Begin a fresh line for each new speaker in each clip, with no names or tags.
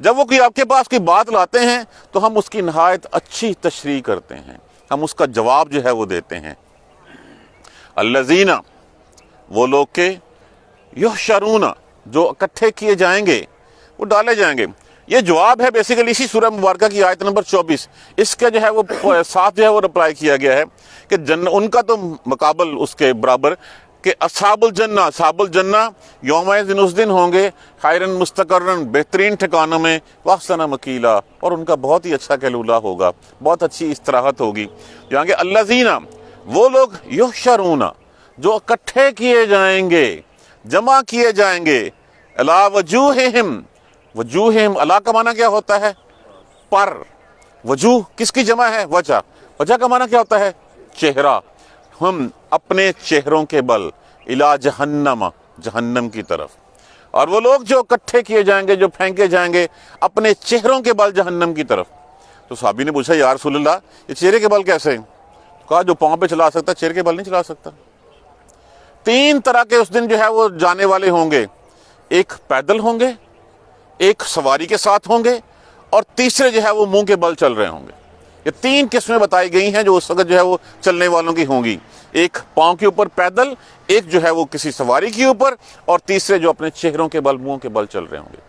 جب وہ کوئی آپ کے پاس کوئی بات لاتے ہیں تو ہم اس کی نہایت اچھی تشریح کرتے ہیں، ہم اس کا جواب جو ہے وہ دیتے ہیں۔ الذین، وہ لوگ کے یحشرون، جو اکٹھے کیے جائیں گے، وہ ڈالے جائیں گے۔ یہ جواب ہے بیسیکلی اسی سورہ مبارکہ کی آیت نمبر 24، اس کا جو ہے وہ ساتھ جو ہے وہ رپلائی کیا گیا ہے کہ ان کا تو مقابل اس کے برابر کہ اصحاب الجنہ یومئذ اس دن ہوں گے خیرن مستقرن، بہترین ٹھکانوں میں، واحسن مقیلا، اور ان کا بہت ہی اچھا قیلولہ ہوگا، بہت اچھی استراحت ہوگی۔ جہاں کہ الذین، وہ لوگ یحشرون، جو اکٹھے کیے جائیں گے، جمع کیے جائیں گے، الی وجوہہم، وجوہہم، الی کا معنی کیا ہوتا ہے؟ پر۔ وجوہ کس کی جمع ہے؟ وجہ۔ وجہ کا معنی کیا ہوتا ہے؟ چہرہ۔ ہم اپنے چہروں کے بل الی جہنم، جہنم کی طرف، اور وہ لوگ جو اکٹھے کیے جائیں گے، جو پھینکے جائیں گے اپنے چہروں کے بل جہنم کی طرف۔ تو صحابی نے پوچھا یا رسول اللہ یہ چہرے کے بل کیسے؟ کہا جو پاؤں پہ چلا سکتا چہرے کے بل نہیں چلا سکتا۔ تین طرح کے اس دن جو ہے وہ جانے والے ہوں گے، ایک پیدل ہوں گے، ایک سواری کے ساتھ ہوں گے، اور تیسرے جو ہے وہ منہ کے بل چل رہے ہوں گے۔ یہ تین قسمیں بتائی گئی ہیں جو اس وقت جو ہے وہ چلنے والوں کی ہوں گی، ایک پاؤں کے اوپر پیدل، ایک جو ہے وہ کسی سواری کے اوپر، اور تیسرے جو اپنے چہروں کے بل، منہ کے بل چل رہے ہوں گے۔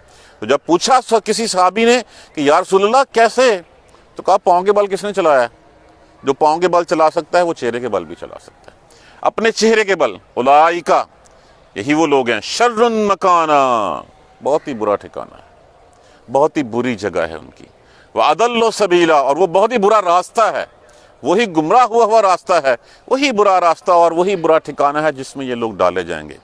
تو جب پوچھا کسی صحابی نے کہ یا رسول اللہ کیسے، تو کہا پاؤں کے بل کس نے چلایا ہے؟ جو پاؤں کے بل چلا سکتا ہے وہ چہرے کے بل بھی چلا سکتا ہے، اپنے چہرے کے بل۔ اولئک، یہی وہ لوگ ہیں، شر مکانا، بہت ہی برا ٹھکانہ ہے، بہت ہی بری جگہ ہے ان کی، وَأَضَلُّ سَبِيلًا، اور وہ بہت ہی برا راستہ ہے، وہی گمراہ ہوا راستہ ہے، وہی برا راستہ اور وہی برا ٹھکانہ ہے جس میں یہ لوگ ڈالے جائیں گے۔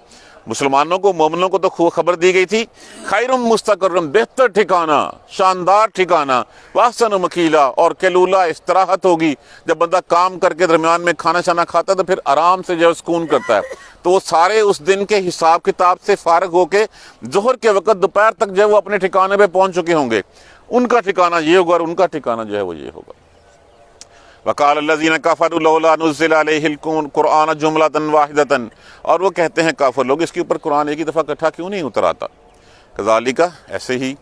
مسلمانوں کو، مومنوں کو تو خبر دی گئی تھی، خیرم مستقرم، بہتر ٹھکانہ، شاندار ٹھکانہ، واحسن مقیلا، اور قیلولہ، استراحت ہوگی۔ جب بندہ کام کر کے درمیان میں کھانا شانا کھاتا ہے تو پھر آرام سے جو سکون کرتا ہے، تو وہ سارے اس دن کے حساب کتاب سے فارغ ہو کے ظہر کے وقت دوپہر تک جو ہے وہ اپنے ٹھکانے پہ پہنچ چکے ہوں گے۔ ان کا ٹھکانہ یہ ہوگا اور ان کا ٹھکانہ جو ہے وہ یہ ہوگا۔ وقال الذین کفروا لولا نزل علیہ القرآن جملۃ واحدۃ، اور وہ کہتے ہیں کافر لوگ اس کے اوپر قرآن ایک ہی دفعہ اکٹھا کیوں نہیں اتر آتا؟ کذالک، ایسے ہی،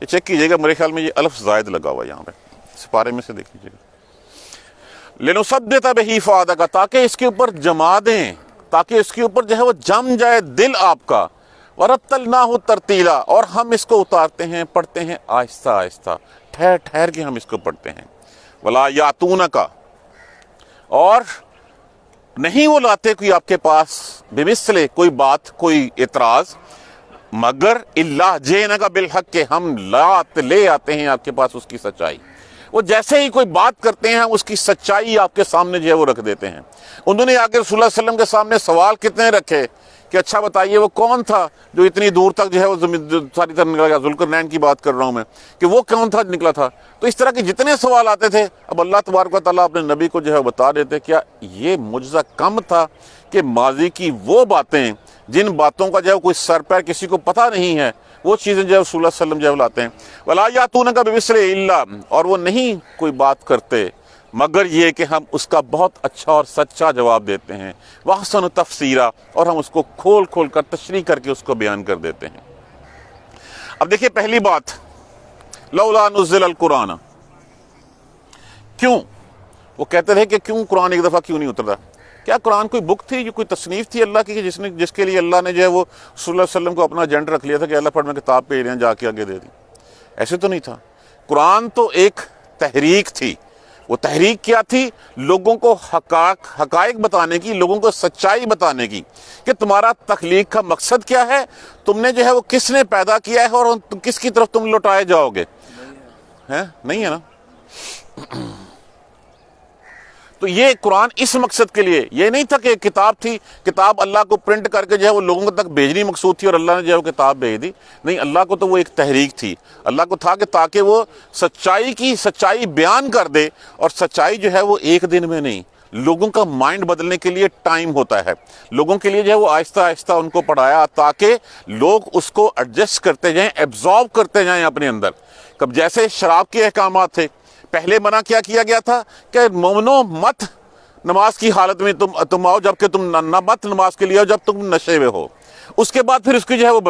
یہ چیک کیجئے گا، میرے خیال میں یہ الف زائد لگا ہوا ہے یہاں پہ، سپارے میں سے دیکھ لیجئے گا۔ لنثبت بہ فؤادک، تاکہ اس کے اوپر جما دیں، تاکہ اس کے اوپر جو ہے وہ جم جائے دل آپ کا، ورتلناہ ترتیلا، اور ہم اس کو اتارتے ہیں، پڑھتے ہیں آہستہ آہستہ، ٹھہر ٹھہر کے ہم اس کو پڑھتے ہیں۔ ولا یاتونک، اور نہیں وہ لاتے کوئی آپ کے پاس بمثل، کوئی بات، کوئی اعتراض، مگر الا جئنک بالحق، کہ ہم لے آتے ہیں آپ کے پاس اس کی سچائی۔ وہ جیسے ہی کوئی بات کرتے ہیں ہم اس کی سچائی آپ کے سامنے جو ہے وہ رکھ دیتے ہیں۔ انہوں نے آگے رسول اللہ علیہ وسلم کے سامنے سوال کتنے رکھے کہ اچھا بتائیے وہ کون تھا جو اتنی دور تک جو ہے وہ ساری طرح نکلا گیا، ذوالقرنین کی بات کر رہا ہوں میں، کہ وہ کون تھا نکلا تھا۔ تو اس طرح کے جتنے سوال آتے تھے، اب اللہ تبارک و تعالیٰ اپنے نبی کو جو ہے بتا دیتے، کیا یہ معجزہ کم تھا کہ ماضی کی وہ باتیں جن باتوں کا جو ہے کوئی سر پیر کسی کو پتہ نہیں ہے، وہ چیزیں جو ہے رسول اللہ صلی اللہ علیہ وسلم جو ہے لاتے ہیں۔ ولا یاتونک بمثل الا، اور وہ نہیں کوئی بات کرتے مگر یہ کہ ہم اس کا بہت اچھا اور سچا جواب دیتے ہیں، واحسن تفسیرا، اور ہم اس کو کھول کھول کر تشریح کر کے اس کو بیان کر دیتے ہیں۔ اب دیکھیے پہلی بات، لولا نزل القرآن، کیوں وہ کہتے تھے کہ کیوں قرآن ایک دفعہ کیوں نہیں اترتا؟ کیا قرآن کوئی بک تھی، جو کوئی تصنیف تھی اللہ کی، جس کے لیے اللہ نے جو ہے وہ صلی اللہ علیہ وسلم کو اپنا ایجنٹ رکھ لیا تھا کہ اللہ پر میں کتاب بھیج رہے ہیں، جا کے آگے دے دی؟ ایسے تو نہیں تھا۔ قرآن تو ایک تحریک تھی۔ وہ تحریک کیا تھی؟ لوگوں کو حقائق بتانے کی، لوگوں کو سچائی بتانے کی، کہ تمہارا تخلیق کا مقصد کیا ہے، تم نے جو ہے وہ کس نے پیدا کیا ہے، اور کس کی طرف تم لوٹائے جاؤ گے۔ نہیں ہے نا؟ تو یہ قرآن اس مقصد کے لیے، یہ نہیں تھا کہ کتاب تھی، کتاب اللہ کو پرنٹ کر کے جو ہے وہ لوگوں تک بھیجنی مقصود تھی اور اللہ نے جو ہے وہ کتاب بھیج دی۔ نہیں، اللہ کو تو وہ ایک تحریک تھی، اللہ کو تھا کہ تاکہ وہ سچائی بیان کر دے، اور سچائی جو ہے وہ ایک دن میں نہیں، لوگوں کا مائنڈ بدلنے کے لیے ٹائم ہوتا ہے، لوگوں کے لیے جو ہے وہ آہستہ آہستہ ان کو پڑھایا تاکہ لوگ اس کو ایڈجسٹ کرتے جائیں، ایبزارب کرتے جائیں اپنے اندر۔ کب جیسے شراب کے احکامات تھے، پہلے منع کیا کیا تھا کہ مومنو مت نماز کی حالت میں تم آؤ، جبکہ تم نہ مت نماز کے لیے آؤ جب تم نشے میں ہو۔ اس کے بعد پھر اس کی جو ہے وہ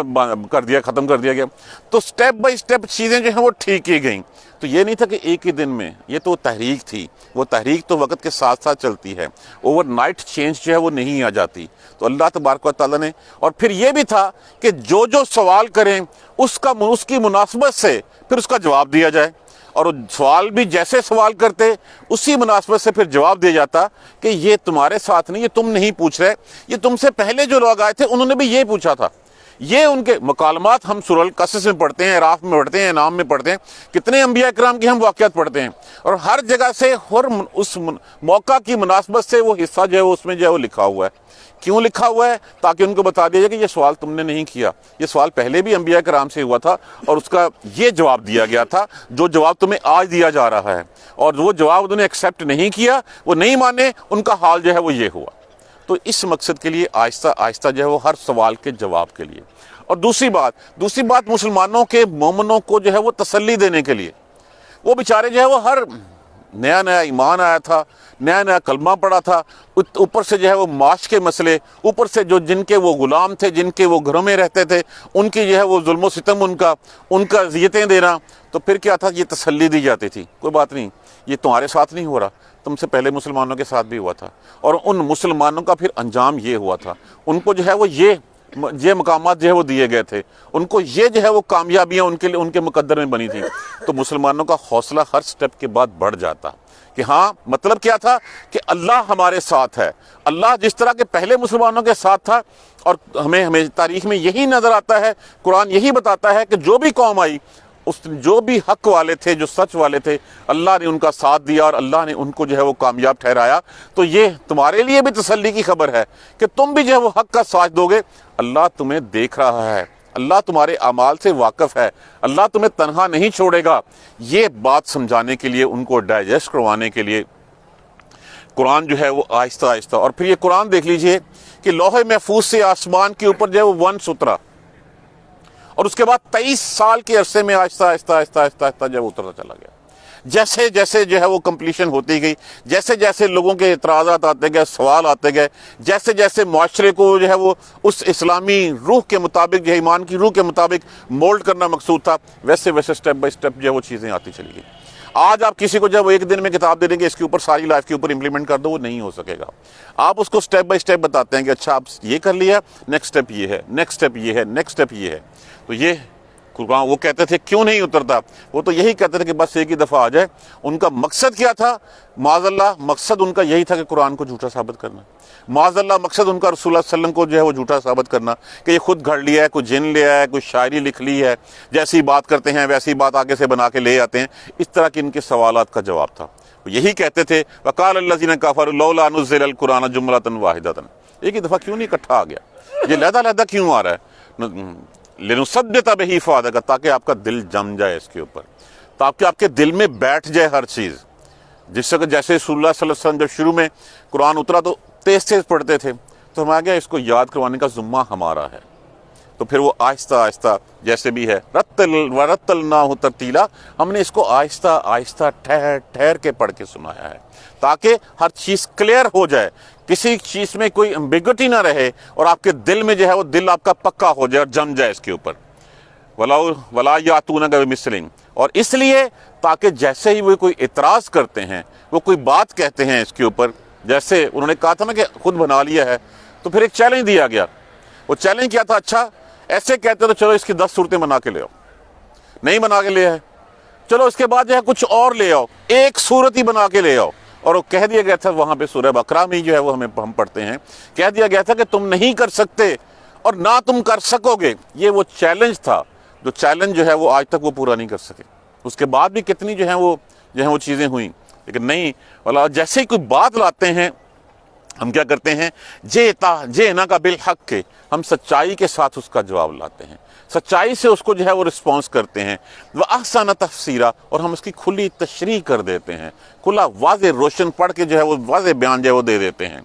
کر دیا، ختم کر دیا گیا. تو سٹیپ بائی سٹیپ چیزیں جو ہیں وہ ٹھیک کی گئیں. تو یہ نہیں تھا کہ ایک ہی دن میں، یہ تو تحریک تھی. وہ تحریک تو وقت کے ساتھ ساتھ چلتی ہے، اوور نائٹ چینج جو ہے وہ نہیں آ جاتی. تو اللہ تبارک و تعالیٰ نے، اور پھر یہ بھی تھا کہ جو سوال کریں اس کی مناسبت سے پھر اس کا جواب دیا جائے. اور سوال بھی جیسے سوال کرتے اسی مناسبت سے پھر جواب دیا جاتا کہ یہ تمہارے ساتھ نہیں، یہ تم نہیں پوچھ رہے، یہ تم سے پہلے جو لوگ آئے تھے انہوں نے بھی یہ پوچھا تھا. یہ ان کے مکالمات ہم سورہ القصص میں پڑھتے ہیں، اعراف میں پڑھتے ہیں، انعام میں پڑھتے ہیں، کتنے انبیاء کرام کی ہم واقعات پڑھتے ہیں، اور ہر جگہ سے ہر اس موقع کی مناسبت سے وہ حصہ جو ہے اس میں جو ہے وہ لکھا ہوا ہے. کیوں لکھا ہوا ہے؟ تاکہ ان کو بتا دیا جائے کہ یہ سوال تم نے نہیں کیا، یہ سوال پہلے بھی انبیاء کرام سے ہوا تھا اور اس کا یہ جواب دیا گیا تھا جو جواب تمہیں آج دیا جا رہا ہے. اور وہ جواب انہوں نے ایکسیپٹ نہیں کیا، وہ نہیں مانے، ان کا حال جو ہے وہ یہ ہوا. تو اس مقصد کے لیے آہستہ آہستہ جو ہے وہ ہر سوال کے جواب کے لیے. اور دوسری بات مسلمانوں کے مومنوں کو جو ہے وہ تسلی دینے کے لیے، وہ بیچارے جو ہے وہ ہر نیا ایمان آیا تھا، نیا کلمہ پڑا تھا، اوپر سے جو ہے وہ معاش کے مسئلے، اوپر سے جو جن کے وہ غلام تھے، جن کے وہ گھروں میں رہتے تھے، ان کی جو ہے وہ ظلم و ستم، ان کا اذیتیں دینا. تو پھر کیا تھا؟ یہ تسلی دی جاتی تھی، کوئی بات نہیں، یہ تمہارے ساتھ نہیں ہو رہا، تم سے پہلے مسلمانوں کے ساتھ بھی ہوا تھا. اور ان مسلمانوں کا پھر انجام یہ ہوا تھا، ان کو جو ہے وہ یہ مقامات جو ہے وہ دیے گئے تھے، ان کو یہ جو ہے وہ کامیابیاں ان کے مقدر میں بنی تھیں. تو مسلمانوں کا حوصلہ ہر سٹیپ کے بعد بڑھ جاتا کہ ہاں، مطلب کیا تھا کہ اللہ ہمارے ساتھ ہے. اللہ جس طرح کے پہلے مسلمانوں کے ساتھ تھا، اور ہمیں تاریخ میں یہی نظر آتا ہے، قرآن یہی بتاتا ہے کہ جو بھی قوم آئی، جو بھی حق والے تھے، جو سچ والے تھے، اللہ نے ان کا ساتھ دیا اور اللہ نے ان کو جو ہے وہ کامیاب ٹھہرایا. تو یہ تمہارے لیے بھی تسلی کی خبر ہے کہ تم بھی جو ہے وہ حق کا ساتھ دو گے. اللہ تمہیں دیکھ رہا ہے، اللہ تمہارے اعمال سے واقف ہے، اللہ تمہیں تنہا نہیں چھوڑے گا. یہ بات سمجھانے کے لیے، ان کو ڈائجسٹ کروانے کے لیے قرآن جو ہے وہ آہستہ آہستہ. اور پھر یہ قرآن دیکھ لیجئے کہ لوح محفوظ سے آسمان کے اوپر جو ہے وہ ونس اترا، اور اس کے بعد 23 سال کے عرصے میں آہستہ آہستہ جب اترتا چلا گیا. جیسے جیسے جو ہے وہ کمپلیشن ہوتی گئی، جیسے جیسے لوگوں کے اعتراضات آتے گئے، سوال آتے گئے، جیسے جیسے معاشرے کو جو ہے وہ اس اسلامی روح کے مطابق، جو ایمان کی روح کے مطابق مولڈ کرنا مقصود تھا، ویسے ویسے سٹیپ بائی سٹیپ جو ہے وہ چیزیں آتی چلی گئی. آج آپ کسی کو جب ایک دن میں کتاب دے دیں گے اس کے اوپر ساری لائف کے اوپر امپلیمنٹ کر دو، وہ نہیں ہو سکے گا. آپ اس کو سٹیپ بائی سٹیپ بتاتے ہیں کہ اچھا آپ یہ کر لیا، نیکسٹ سٹیپ یہ ہے، نیکسٹ سٹیپ یہ ہے، نیکسٹ سٹیپ یہ ہے. تو یہ قرآن، وہ کہتے تھے کیوں نہیں اترتا، وہ تو یہی کہتے تھے کہ بس ایک ہی دفعہ آ جائے. ان کا مقصد کیا تھا؟ معاذ اللہ مقصد ان کا یہی تھا کہ قرآن کو جھوٹا ثابت کرنا. معاذ اللہ مقصد ان کا رسول اللہ صلی اللہ علیہ وسلم کو جو ہے وہ جھوٹا ثابت کرنا، کہ یہ خود گھڑ لیا ہے، کوئی جن لیا ہے، کوئی شاعری لکھ لی ہے، جیسی بات کرتے ہیں ویسی بات آگے سے بنا کے لے آتے ہیں. اس طرح کے ان کے سوالات کا جواب تھا. وہ یہی کہتے تھے وقال الذین کفروا لولا نزل القرآن جملۃ واحدۃ، ایک ہی دفعہ کیوں نہیں اکٹھا آ گیا، یہ علیحدہ علیحدہ کیوں آ رہا ہے؟ لنثبت بہ فؤادک، تاکہ آپ کا دل جم جائے اس کے اوپر، تاکہ آپ کے دل میں بیٹھ جائے ہر چیز. جیسے رسول اللہ صلی اللہ علیہ وسلم جب شروع میں قرآن اترا تو تیز تیز پڑھتے تھے، تو ہم آگے اس کو یاد کروانے کا ذمہ ہمارا ہے. تو پھر وہ آہستہ آہستہ جیسے بھی ہے وَرَتَّلْنَاهُ تَرْتِيلًا، ہم نے اس کو آہستہ آہستہ ٹھہر کے پڑھ کے سنایا ہے، تاکہ ہر چیز کلیئر ہو جائے، کسی چیز میں کوئی ایمبیگوٹی نہ رہے، اور آپ کے دل میں جو ہے وہ دل آپ کا پکا ہو جائے اور جم جائے اس کے اوپر. وَلَا يَأْتُونَكَ بِمِثْلٍ، اور اس لیے تاکہ جیسے ہی وہ کوئی اعتراض کرتے ہیں، وہ کوئی بات کہتے ہیں اس کے اوپر، جیسے انہوں نے کہا تھا نا کہ خود بنا لیا ہے، تو پھر ایک چیلنج دیا گیا. وہ چیلنج کیا تھا؟ اچھا ایسے کہتے تو چلو اس کی 10 صورتیں بنا کے لے آؤ. نہیں بنا کے لے آئے، چلو اس کے بعد جو ہے کچھ اور لے آؤ، ایک صورت ہی بنا کے لے آؤ. اور وہ کہہ دیا گیا تھا وہاں پہ سورہ بقرہ میں جو ہے وہ ہم پڑھتے ہیں، کہہ دیا گیا تھا کہ تم نہیں کر سکتے اور نہ تم کر سکو گے. یہ وہ چیلنج تھا، جو چیلنج جو ہے وہ آج تک وہ پورا نہیں کر سکے. اس کے بعد بھی کتنی جو ہیں وہ چیزیں ہوئیں، لیکن نہیں. جیسے ہی کوئی بات لاتے ہیں ہم کیا کرتے ہیں؟ جئنا کا بالحق کے، ہم سچائی کے ساتھ اس کا جواب لاتے ہیں، سچائی سے اس کو جو ہے وہ رسپانس کرتے ہیں. وَأَحْسَنَ تَفْسِيرًا، اور ہم اس کی کھلی تشریح کر دیتے ہیں، کھلا واضح روشن پڑھ کے جو ہے وہ واضح بیان جو ہے وہ دے دیتے ہیں،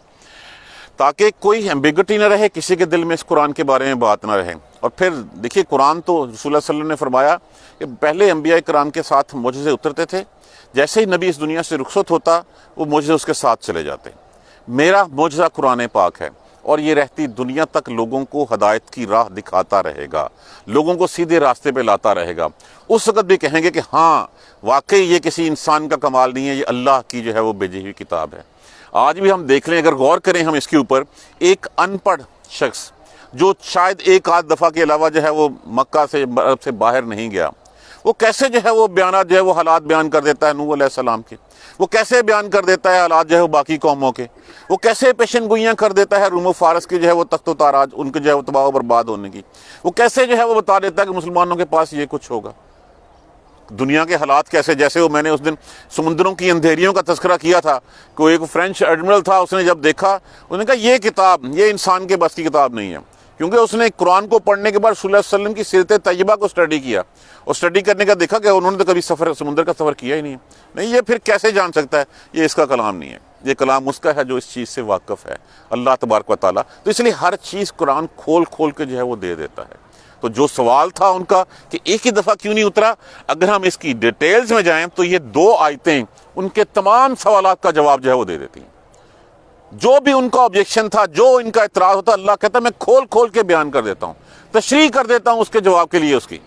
تاکہ کوئی ایمبیگوٹی نہ رہے، کسی کے دل میں اس قرآن کے بارے میں بات نہ رہے. اور پھر دیکھیے قرآن تو رسول اللہ صلی اللہ علیہ وسلم نے فرمایا کہ پہلے انبیاء کرام کے ساتھ معجزے اترتے تھے، جیسے ہی نبی اس دنیا سے رخصت ہوتا وہ معجزے اس کے ساتھ چلے جاتے. میرا معجزہ قرآن پاک ہے، اور یہ رہتی دنیا تک لوگوں کو ہدایت کی راہ دکھاتا رہے گا، لوگوں کو سیدھے راستے پہ لاتا رہے گا۔ اس وقت بھی کہیں گے کہ ہاں واقعی یہ کسی انسان کا کمال نہیں ہے، یہ اللہ کی جو ہے وہ بھیجی ہوئی کتاب ہے۔ آج بھی ہم دیکھ لیں، اگر غور کریں ہم اس کے اوپر، ایک ان پڑھ شخص جو شاید ایک آدھ دفعہ کے علاوہ جو ہے وہ مکہ سے عرب سے باہر نہیں گیا، وہ کیسے جو ہے وہ بیانات جو ہے وہ حالات بیان کر دیتا ہے نوح علیہ السلام کے، وہ کیسے بیان کر دیتا ہے حالات جو ہے وہ باقی قوموں کے، وہ کیسے پیشن گوئیاں کر دیتا ہے روم و فارس کے جو ہے وہ تخت و تاراج ان کے جو ہے وہ تباہ و برباد ہونے کی، وہ کیسے جو ہے وہ بتا دیتا ہے کہ مسلمانوں کے پاس یہ کچھ ہوگا۔ دنیا کے حالات کیسے، جیسے وہ میں نے اس دن سمندروں کی اندھیریوں کا تذکرہ کیا تھا کہ وہ ایک فرینچ ایڈمرل تھا، اس نے جب دیکھا اس نے کہا یہ کتاب یہ انسان کے بس کی کتاب نہیں ہے، کیونکہ اس نے قرآن کو پڑھنے کے بعد صلی اللہ علیہ وسلم کی سیرت طیبہ کو اسٹڈی کیا، اور اسٹڈی کرنے کا دیکھا کہ انہوں نے تو کبھی سمندر کا سفر کیا ہی نہیں ہے، نہیں یہ پھر کیسے جان سکتا ہے، یہ اس کا کلام نہیں ہے، یہ کلام اس کا ہے جو اس چیز سے واقف ہے، اللہ تبارک و تعالیٰ۔ تو اس لیے ہر چیز قرآن کھول کھول کے جو ہے وہ دے دیتا ہے۔ تو جو سوال تھا ان کا کہ ایک ہی دفعہ کیوں نہیں اترا، اگر ہم اس کی ڈیٹیلز میں جائیں تو یہ 2 آیتیں ان کے تمام سوالات کا جواب جو ہے وہ دے دیتی ہیں۔ جو بھی ان کا آبجیکشن تھا، جو ان کا اعتراض ہوتا، اللہ کہتا ہے میں کھول کھول کے بیان کر دیتا ہوں، تشریح کر دیتا ہوں اس کے جواب کے لیے اس کی۔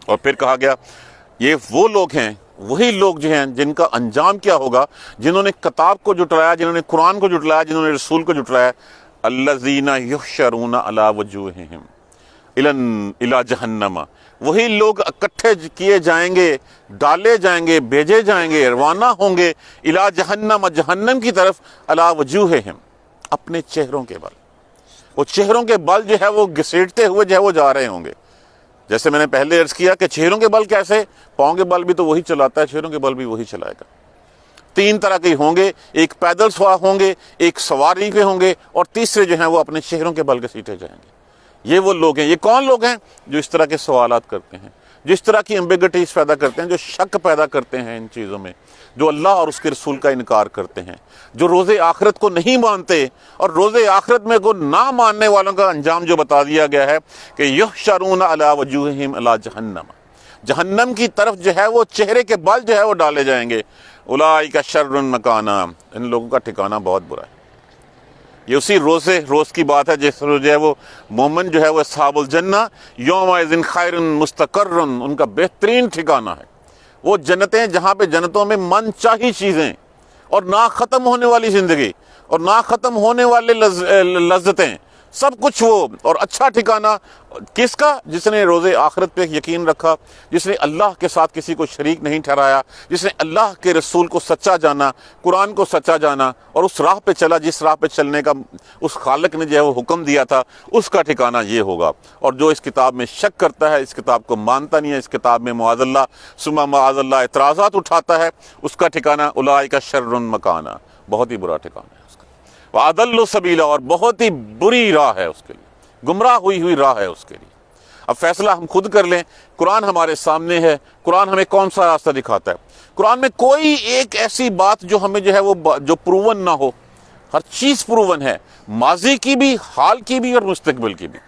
اور پھر کہا گیا یہ وہ لوگ ہیں، وہی لوگ جو ہیں جن کا انجام کیا ہوگا، جنہوں نے کتاب کو جھٹلایا، جنہوں نے قرآن کو جھٹلایا، جنہوں نے رسول کو جھٹلایا۔ الذین یحشرون علی وجوہہم الی جہنم، وہی لوگ اکٹھے کیے جائیں گے، ڈالے جائیں گے، بھیجے جائیں گے، روانہ ہوں گے الی جہنم، جہنم کی طرف، علی وجوہہم، اپنے چہروں کے بل، وہ چہروں کے بل جو ہے وہ گھسیٹتے ہوئے جو ہے وہ جا رہے ہوں گے۔ جیسے میں نے پہلے عرض کیا کہ چہروں کے بل کیسے، پاؤں کے بل بھی تو وہی چلاتا ہے، چہروں کے بل بھی وہی چلائے گا۔ 3 طرح کے ہوں گے، ایک پیدل سوار ہوں گے، ایک سواری پہ ہوں گے، اور تیسرے جو ہیں وہ اپنے چہروں کے بل گھسیٹے جائیں گے۔ یہ وہ لوگ ہیں، یہ کون لوگ ہیں جو اس طرح کے سوالات کرتے ہیں، جو اس طرح کی ایمبیگٹیز پیدا کرتے ہیں، جو شک پیدا کرتے ہیں ان چیزوں میں، جو اللہ اور اس کے رسول کا انکار کرتے ہیں، جو روز آخرت کو نہیں مانتے، اور روز آخرت میں کو نہ ماننے والوں کا انجام جو بتا دیا گیا ہے کہ یحشرون علی وجوہہم الی جہنم، جہنم کی طرف جو ہے وہ چہرے کے بل جو ہے وہ ڈالے جائیں گے۔ اولئک شر مکانا، ان لوگوں کا ٹھکانہ بہت برا ہے۔ یہ اسی روز کی بات ہے جس روز جو ہے وہ مومن جو ہے وہ اصحاب الجنہ یومئذ خیر مستقر، ان کا بہترین ٹھکانہ ہے وہ جنتیں جہاں پہ جنتوں میں من چاہی چیزیں اور نہ ختم ہونے والی زندگی اور نہ ختم ہونے والے لذتیں، سب کچھ وہ، اور اچھا ٹھکانہ کس کا؟ جس نے روز آخرت پہ یقین رکھا، جس نے اللہ کے ساتھ کسی کو شریک نہیں ٹھہرایا، جس نے اللہ کے رسول کو سچا جانا، قرآن کو سچا جانا، اور اس راہ پہ چلا جس راہ پہ چلنے کا اس خالق نے جو ہے وہ حکم دیا تھا، اس کا ٹھکانہ یہ ہوگا۔ اور جو اس کتاب میں شک کرتا ہے، اس کتاب کو مانتا نہیں ہے، اس کتاب میں معاذ اللہ ثم معاذ اللہ اعتراضات اٹھاتا ہے، اس کا ٹھکانہ اولئک شر مکانا، بہت ہی برا ٹھکانہ ہے اس کا، وَأَضَلُّ سَبِيلًا، اور بہت ہی بری راہ ہے اس کے لیے، گمراہ ہوئی راہ ہے اس کے لیے۔ اب فیصلہ ہم خود کر لیں، قرآن ہمارے سامنے ہے، قرآن ہمیں کون سا راستہ دکھاتا ہے؟ قرآن میں کوئی ایک ایسی بات جو ہمیں جو ہے وہ جو پروون نہ ہو، ہر چیز پروون ہے، ماضی کی بھی، حال کی بھی، اور مستقبل کی بھی۔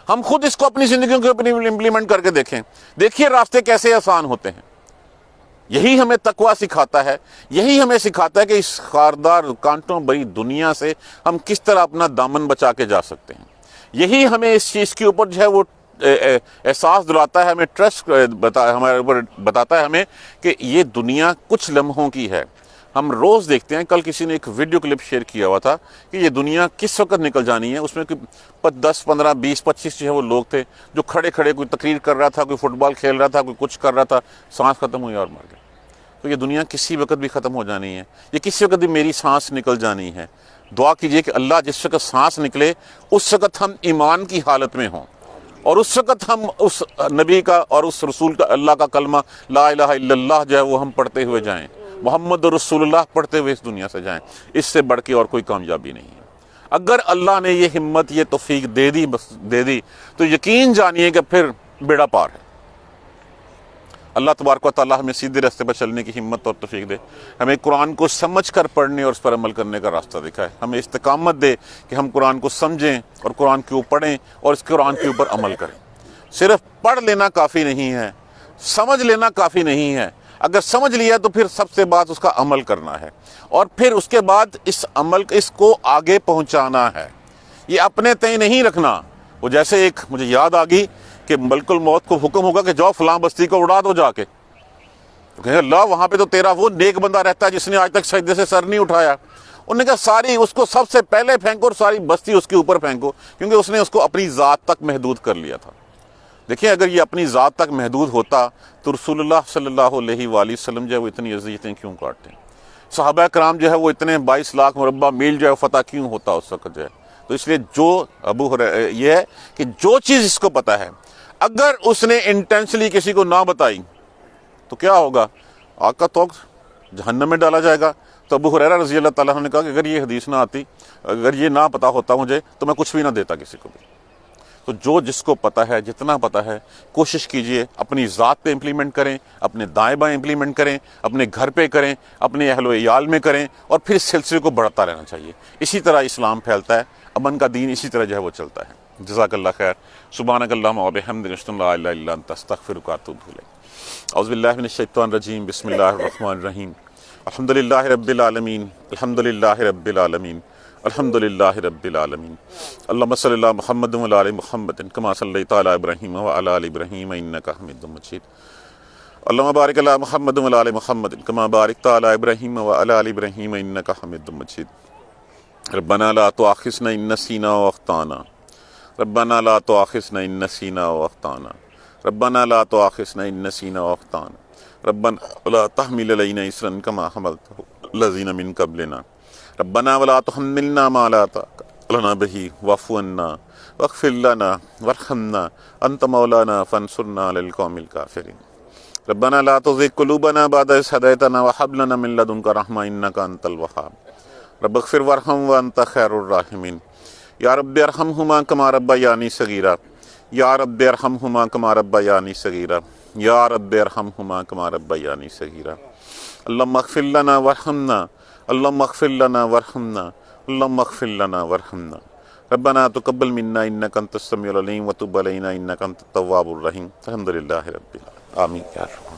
ہم خود اس کو اپنی زندگیوں کے اوپر امپلیمنٹ کر کے دیکھیں، دیکھیے راستے کیسے آسان ہوتے ہیں۔ یہی ہمیں تقویٰ سکھاتا ہے، یہی ہمیں سکھاتا ہے کہ اس خاردار کانٹوں بھری دنیا سے ہم کس طرح اپنا دامن بچا کے جا سکتے ہیں۔ یہی ہمیں اس چیز کے اوپر جو ہے وہ احساس دلاتا ہے، ہمیں ٹرسٹ ہمارے اوپر بتاتا ہے ہمیں کہ یہ دنیا کچھ لمحوں کی ہے۔ ہم روز دیکھتے ہیں، کل کسی نے ایک ویڈیو کلپ شیئر کیا ہوا تھا کہ یہ دنیا کس وقت نکل جانی ہے۔ اس میں 10 15 20 25 جو ہے وہ لوگ تھے جو کھڑے کوئی تقریر کر رہا تھا، کوئی فٹ بال کھیل رہا تھا، کوئی کچھ کر رہا تھا، سانس ختم ہوئی اور مر گئے۔ تو یہ دنیا کسی وقت بھی ختم ہو جانی ہے، یہ کسی وقت بھی میری سانس نکل جانی ہے۔ دعا کیجئے کہ اللہ جس وقت سانس نکلے اس وقت ہم ایمان کی حالت میں ہوں، اور اس وقت ہم اس نبی کا اور اس رسول کا، اللہ کا کلمہ لا الہ الا اللہ جو ہے وہ ہم پڑھتے ہوئے جائیں، محمد رسول اللہ پڑھتے ہوئے اس دنیا سے جائیں۔ اس سے بڑھ کے اور کوئی کامیابی نہیں ہے۔ اگر اللہ نے یہ ہمت، یہ توفیق دے دی تو یقین جانیے کہ پھر بیڑا پار ہے۔ اللہ تبارک و تعالیٰ ہمیں سیدھے راستے پر چلنے کی ہمت اور توفیق دے، ہمیں قرآن کو سمجھ کر پڑھنے اور اس پر عمل کرنے کا راستہ دکھائے، ہمیں استقامت دے کہ ہم قرآن کو سمجھیں اور قرآن کو پڑھیں اور اس قرآن کے اوپر عمل کریں۔ صرف پڑھ لینا کافی نہیں ہے، سمجھ لینا کافی نہیں ہے۔ اگر سمجھ لیا تو پھر سب سے بات اس کا عمل کرنا ہے، اور پھر اس کے بعد اس عمل اس کو آگے پہنچانا ہے۔ یہ اپنے تئیں نہیں رکھنا. وہ جیسے ایک مجھے یاد آ گئی کہ ملک الموت کو حکم ہوگا کہ جاؤ فلاں بستی کو اڑا دو جا کے. کہ اللہ وہاں پہ تو تیرا وہ نیک بندہ رہتا ہے جس نے آج تک سجدے سے سر نہیں اٹھایا. انہوں نے کہا ساری اس کو سب سے پہلے پھینکو اور ساری بستی اس کے اوپر پھینکو، کیونکہ اس نے اس کو اپنی ذات تک محدود کر لیا تھا. دیکھیں اگر یہ اپنی ذات تک محدود ہوتا تو رسول اللہ صلی اللہ علیہ وآلہ وسلم جو ہے وہ اتنی اذیتیں کیوں کاٹتے ہیں؟ صحابہ کرام جو ہے وہ اتنے 22 لاکھ مربع میل جو ہے فتح کیوں ہوتا اس وقت جو ہے؟ تو اس لیے جو یہ ہے کہ جو چیز اس کو پتا ہے اگر اس نے انٹینشلی کسی کو نہ بتائی تو کیا ہوگا؟ آگ کا توق جہنم میں ڈالا جائے گا. تو ابو ہریرہ رضی اللہ تعالیٰ عنہ نے کہا کہ اگر یہ حدیث نہ آتی، اگر یہ نہ پتا ہوتا مجھے تو میں کچھ بھی نہ دیتا کسی کو بھی. تو جو جس کو پتا ہے، جتنا پتا ہے، کوشش کیجئے اپنی ذات پہ امپلیمنٹ کریں، اپنے دائیں بائیں امپلیمنٹ کریں، اپنے گھر پہ کریں، اپنے اہل و عیال میں کریں، اور پھر اس سلسلے کو بڑھتا رہنا چاہیے. اسی طرح اسلام پھیلتا ہے، امن کا دین اسی طرح جو ہے وہ چلتا ہے. جزاک اللہ خیر. سبحانک اللہم و بحمدک اشہد ان لا الہ الا انت استغفرک و اتوب الیک. اعوذ باللہ من الشیطان الرجیم. بسم اللہ الرحمن الرحیم. الحمدللہ رب العالمین. الحمدللہ رب العالمین. الحمدللہ رب العالمین. اللہم صلی اللہ محمد و علی محمد کما صلیت علی ابراہیم و علی آل ابراہیم انک حمید مجید. اللہم بارک علی محمد و علی محمد کما بارکت علی ابراہیم و علی آل ابراہیم انک حمید مجید. ربنا لا تؤاخذنا ان نسینا واخطانا. ربنا لا تؤاخذنا ان نسینا واخطانا. ربنا لا تؤاخذنا ان نسینا واخطانا. ربنا لا تحمل علینا اصرا کما حملته الذین من قبلنا. ربنا ولا تحملنا ما لا طاقة لنا به واعف عنا واغفر لنا وارحمنا انت مولانا فانصرنا على القوم الكافرين. ربنا لا تزغ قلوبنا بعد إذ هديتنا وهب لنا من لدنك رحمة إنك أنت الوهاب. رب اغفر وارحم وأنت خير الراحمين. یا رب ارحمهما كما ربياني صغيرا. یا رب ارحمهما كما ربياني صغيرا. یا رب ارحمهما كما ربياني صغيرا. اللهم اغفر لنا وارحمنا. اللهم اغفر لنا وارحمنا. اللهم اغفر لنا وارحمنا. ربنا تقبل منا انك انت السميع العليم وتب علينا انك انت التواب الرحيم. الحمد لله رب العالمين. آمين.